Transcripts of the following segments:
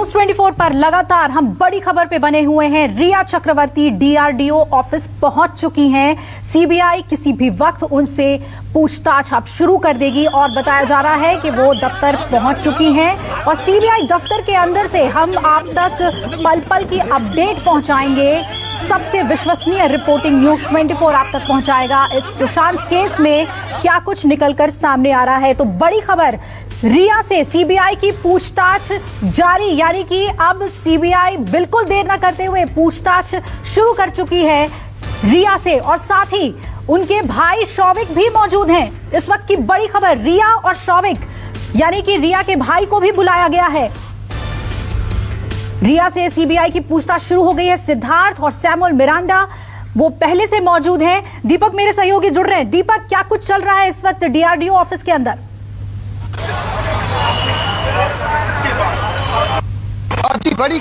News 24 पर लगातार हम बड़ी खबर पे बने हुए हैं। रिया चक्रवर्ती डीआरडीओ ऑफिस पहुंच चुकी हैं। सीबीआई किसी भी वक्त उनसे पूछताछ अब शुरू कर देगी और बताया जा रहा है कि वो दफ्तर पहुंच चुकी हैं और सीबीआई दफ्तर के अंदर से हम आप तक पल पल की अपडेट पहुंचाएंगे। सबसे विश्वसनीय रिपोर्टिंग न्यूज 24 आप तक पहुंचाएगा। इस सुशांत केस में क्या कुछ निकलकर सामने आ रहा है, तो बड़ी खबर, रिया से सीबीआई की पूछताछ जारी, यानी कि अब सीबीआई बिल्कुल देर न करते हुए पूछताछ शुरू कर चुकी है रिया से और साथ ही उनके भाई शौविक भी मौजूद हैं। इस वक्त की बड़ी खबर, रिया और शौविक यानी कि रिया के भाई को भी बुलाया गया है। रिया से सीबीआई की पूछताछ शुरू हो गई है। सिद्धार्थ और सैमुअल मिरांडा वो पहले से मौजूद हैं। दीपक मेरे सहयोगी जुड़ रहे हैं। दीपक, क्या कुछ चल रहा है इस वक्त डीआरडीओ ऑफिस के अंदर? जी बड़ी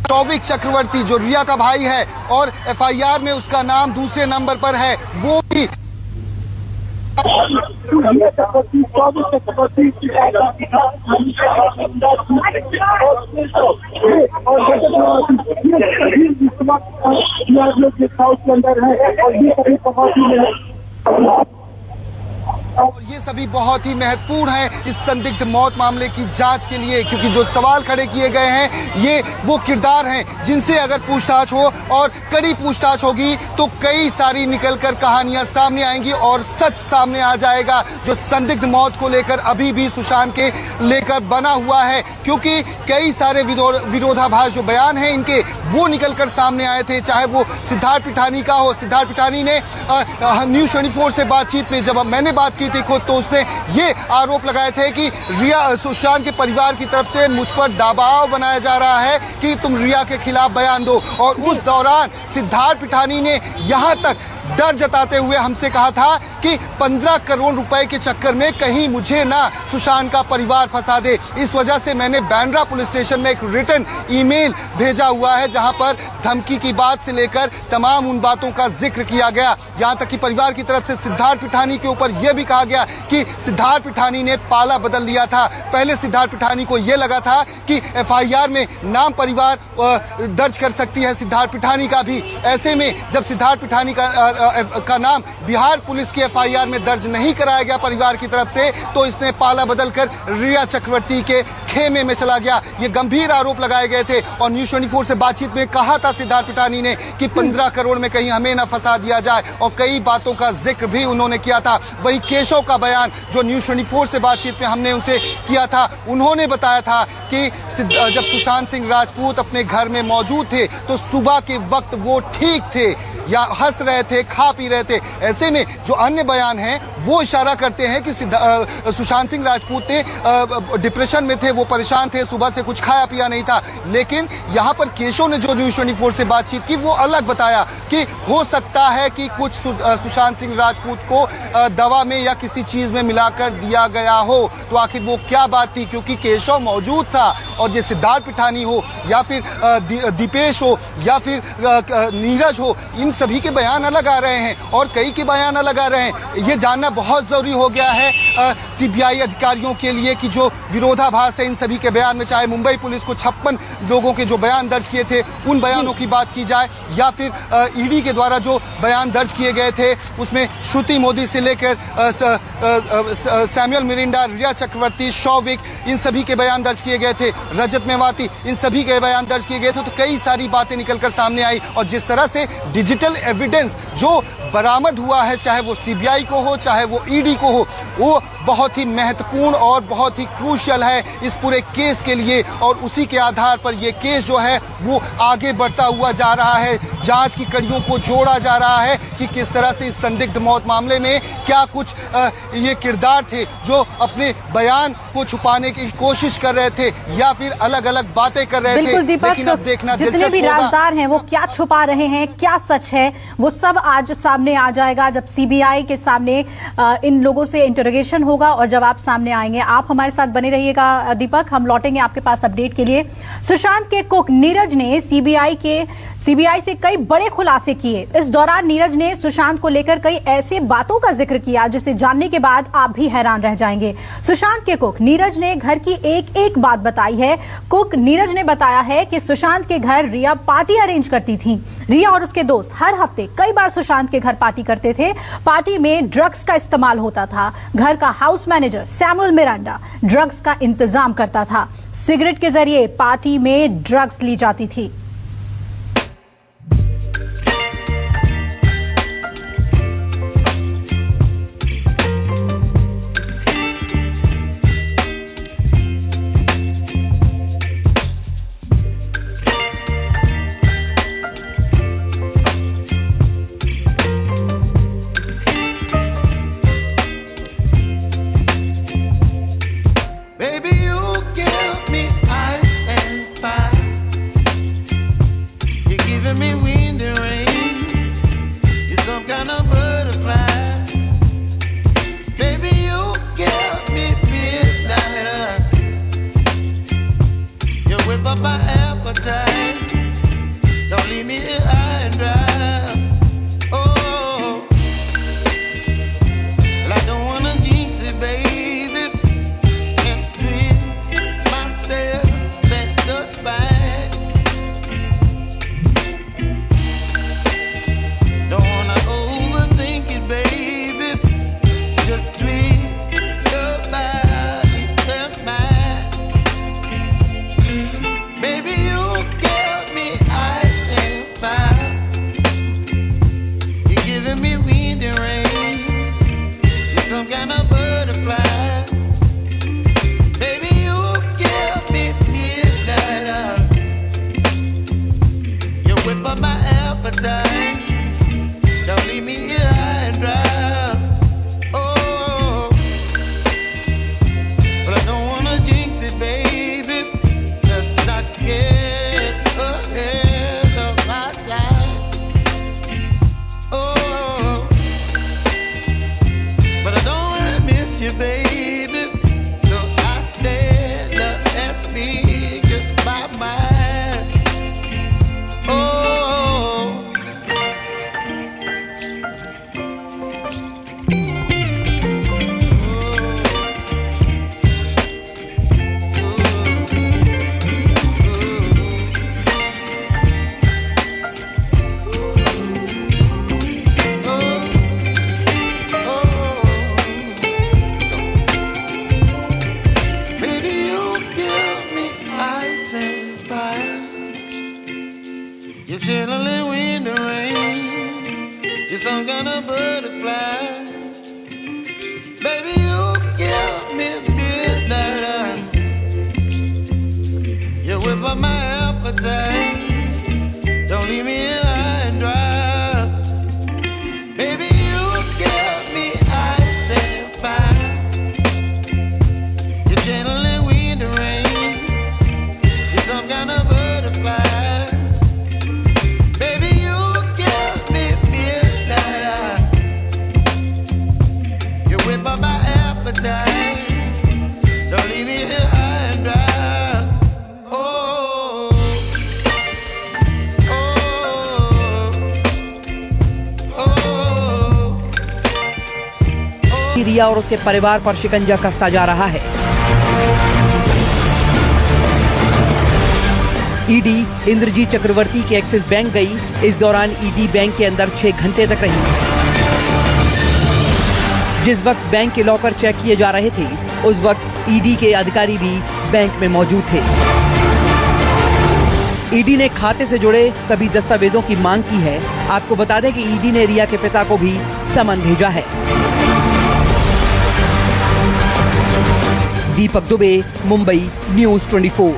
शौविक चक्रवर्ती जो रिया का भाई है और एफआईआर में उसका नाम दूसरे नंबर पर है, वो भी और ये सभी बहुत ही महत्वपूर्ण है इस संदिग्ध मौत मामले की जांच के लिए, क्योंकि जो सवाल खड़े किए गए हैं ये वो किरदार हैं जिनसे अगर पूछताछ हो और कड़ी पूछताछ होगी तो कई सारी निकलकर कहानियां सामने आएंगी और सच सामने आ जाएगा जो संदिग्ध मौत को लेकर अभी भी सुशांत के लेकर बना हुआ है। क्योंकि कई सारे विरोधाभास जो बयान हैं इनके वो निकलकर सामने आए थे, चाहे वो सिद्धार्थ पिठानी का हो। सिद्धार्थ पिठानी ने न्यूज 24 से बातचीत में जब मैंने बात की थी खुद, तो उसने ये आरोप लगाए थे कि रिया सुशांत के परिवार की तरफ से मुझ पर दबाव बनाया जा रहा है कि तुम रिया के खिलाफ बयान दो। और उस दौरान सिद्धार्थ पिठानी ने यहां तक डर जताते हुए हमसे कहा था कि 15 करोड़ रुपए के चक्कर में कहीं मुझे ना सुशांत का परिवार फंसा दे। इस वजह से मैंने बांद्रा पुलिस स्टेशन में एक रिटन ईमेल भेजा हुआ है जहां पर धमकी की बात से लेकर तमाम उन बातों का जिक्र किया गया। यहां तक कि परिवार की तरफ से सिद्धार्थ पिठानी के ऊपर यह भी कहा गया कि सिद्धार्थ पिठानी ने पाला बदल दिया था। पहले सिद्धार्थ पिठानी को यह लगा था कि एफआईआर में नाम परिवार दर्ज कर सकती है सिद्धार्थ पिठानी का भी। ऐसे में जब सिद्धार्थ पिठानी का नाम बिहार पुलिस की एफआईआर में दर्ज नहीं कराया गया परिवार की तरफ से, तो इसने पाला बदलकर रिया चक्रवर्ती के खेमे में चला गया। ये गंभीर आरोप लगाए गए थे और न्यूज 24 से बातचीत में कहा था सिद्धार्थ पिठानी ने कि 15 करोड़ में कहीं हमें ना फंसा दिया जाए और कई बातों का जिक्र भी उन्होंने किया था। वही केशव का बयान जो न्यूज 24 से बातचीत में हमने उनसे किया था, उन्होंने बताया था कि जब सुशांत सिंह राजपूत अपने घर में मौजूद थे तो सुबह के वक्त वो ठीक थे या हंस रहे थे, खा पी रहे थे। ऐसे में जो अन्य बयान हैं वो इशारा करते हैं कि सुशांत सिंह राजपूत ने डिप्रेशन में थे, वो परेशान थे, सुबह से कुछ खाया पिया नहीं था। लेकिन यहाँ पर केशव ने जो न्यूज 24 से बातचीत की वो अलग बताया कि हो सकता है कि कुछ सुशांत सिंह राजपूत को दवा में या किसी चीज में मिलाकर दिया गया हो। तो आखिर वो क्या बात थी, क्योंकि केशव मौजूद था और ये सिद्धार्थ पिठानी हो या फिर दीपेश हो या फिर नीरज हो, इन सभी के बयान अलग आ रहे हैं और कई के बयान अलग आ रहे हैं। ये जानना बहुत जरूरी हो गया है सीबीआई अधिकारियों के लिए कि जो विरोधाभास है इन सभी के बयान में, चाहे मुंबई पुलिस को 56 लोगों के जो बयान दर्ज किए थे उन बयानों की बात की जाए या फिर ईडी के द्वारा जो बयान दर्ज किए गए थे उसमें श्रुति मोदी से लेकर सैमुअल मिरिंडा, रिया चक्रवर्ती, शौविक, इन सभी के बयान दर्ज किए गए थे, रजत मेवाती, इन सभी के बयान दर्ज किए गए थे। तो कई सारी बातें निकलकर सामने आई और जिस तरह से डिजिटल एविडेंस जो बरामद हुआ है, चाहे वो सीबीआई को हो चाहे वो ईडी को हो, वो बहुत ही महत्वपूर्ण और बहुत ही क्रूशियल है इस पूरे केस के लिए। और उसी के आधार पर ये केस जो है वो आगे बढ़ता हुआ जा रहा है। जांच की कड़ियों को जोड़ा जा रहा है कि किस तरह से इस संदिग्ध मौत मामले में क्या कुछ ये किरदार थे जो अपने बयान को छुपाने की कोशिश कर रहे थे या फिर अलग अलग बातें कर रहे थे। दीपक, लेकिन अब देखना जितने भी राजदार हैं वो क्या छुपा रहे हैं, क्या सच है, वो सब आज सामने आ जाएगा, जब सीबीआई के सामने इन लोगों से इंटरोगेशन होगा और जवाब सामने आएंगे। आप हमारे साथ बने रहिएगा दीपक, हम लौटेंगे आपके पास अपडेट के लिए। सुशांत के कुक नीरज ने सीबीआई से कई बड़े खुलासे किए। इस दौरान नीरज ने सुशांत को लेकर कई ऐसे बातों का जिक्र किया जिसे जानने के बाद आप भी हैरान रह जाएंगे। सुशांत के कुक नीरज ने घर की एक एक बात बताई है। कुक नीरज ने बताया है कि सुशांत के घर रिया पार्टी अरेंज करती थी। रिया और उसके दोस्त हर हफ्ते कई बार सुशांत के घर पार्टी करते थे। पार्टी में ड्रग्स का इस्तेमाल होता था। घर का house manager Samuel Miranda drugs का इंतजाम करता था। सिगरेट के जरिए पार्टी में ड्रग्स ली जाती थी। रिया और उसके परिवार पर शिकंजा कसता जा रहा है। ईडी इंद्रजीत चक्रवर्ती के एक्सिस बैंक गई। इस दौरान ईडी बैंक के अंदर 6 घंटे तक रही। जिस वक्त बैंक के लॉकर चेक किए जा रहे थे, उस वक्त ईडी के अधिकारी भी बैंक में मौजूद थे। ईडी ने खाते से जुड़े सभी दस्तावेजों की मांग की है। आपको बता दें कि ईडी ने रिया के पिता को भी समन भेजा है। दीपक दुबे, मुंबई न्यूज़ 24।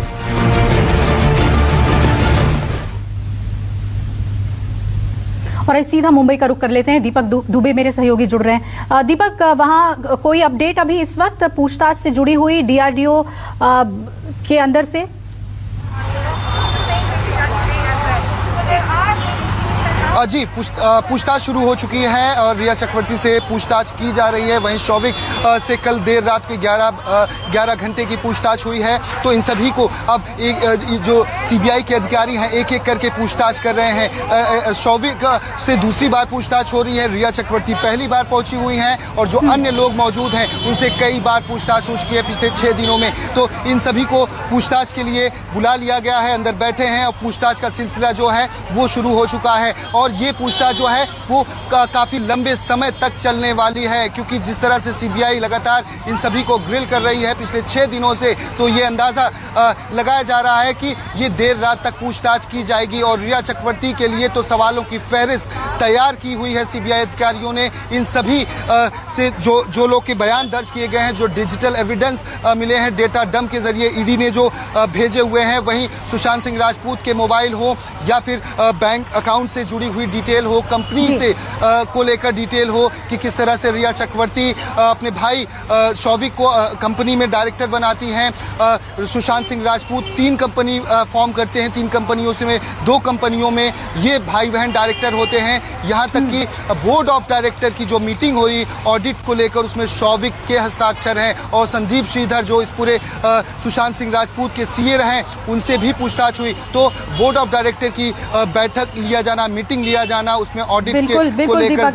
और सीधा मुंबई का रुख कर लेते हैं। दीपक दुबे मेरे सहयोगी जुड़ रहे हैं। दीपक, वहां कोई अपडेट अभी इस वक्त पूछताछ से जुड़ी हुई डीआरडीओ के अंदर से? जी पूछताछ शुरू हो चुकी है और रिया चक्रवर्ती से पूछताछ की जा रही है। वहीं शौविक से कल देर रात को 11 घंटे की पूछताछ हुई है। तो इन सभी को अब जो सीबीआई के अधिकारी हैं एक एक करके पूछताछ कर रहे हैं। शौविक से दूसरी बार पूछताछ हो रही है। रिया चक्रवर्ती पहली बार पहुंची हुई हैं और जो अन्य लोग मौजूद हैं उनसे कई बार पूछताछ हो चुकी है पिछले 6 दिनों में। तो इन सभी को पूछताछ के लिए बुला लिया गया है, अंदर बैठे हैं और पूछताछ का सिलसिला जो है वो शुरू हो चुका है। और ये पूछताछ जो है वो काफी लंबे समय तक चलने वाली है, क्योंकि जिस तरह से सीबीआई लगातार इन सभी को ग्रिल कर रही है पिछले 6 दिनों से, तो ये अंदाजा लगाया जा रहा है कि ये देर रात तक पूछताछ की जाएगी। और रिया चक्रवर्ती के लिए तो सवालों की फहरिस्त तैयार की हुई है सीबीआई अधिकारियों ने। इन सभी से जो लोग के बयान दर्ज किए गए हैं, जो डिजिटल एविडेंस मिले हैं डेटा डंप के जरिए ईडी ने जो भेजे हुए हैं, वहीं सुशांत सिंह राजपूत के मोबाइल हो या फिर बैंक अकाउंट से जुड़ी हुई डिटेल हो, कंपनी से को लेकर डिटेल हो कि किस तरह से रिया चक्रवर्ती अपने भाई शौविक को कंपनी में डायरेक्टर बनाती हैं। सुशांत सिंह राजपूत 3 कंपनी फॉर्म करते हैं, 3 कंपनियों से में 2 कंपनियों में ये भाई बहन डायरेक्टर होते हैं। यहाँ तक कि बोर्ड ऑफ डायरेक्टर की जो मीटिंग हुई ऑडिट को लेकर, उसमें शौविक के हस्ताक्षर हैं और संदीप श्रीधर जो इस पूरे सुशांत सिंह राजपूत के सीए रहे, उनसे भी पूछताछ हुई। तो बोर्ड ऑफ डायरेक्टर की बैठक लिया जाना, मीटिंग लिया जाना, उसमें ऑडिट को लेकर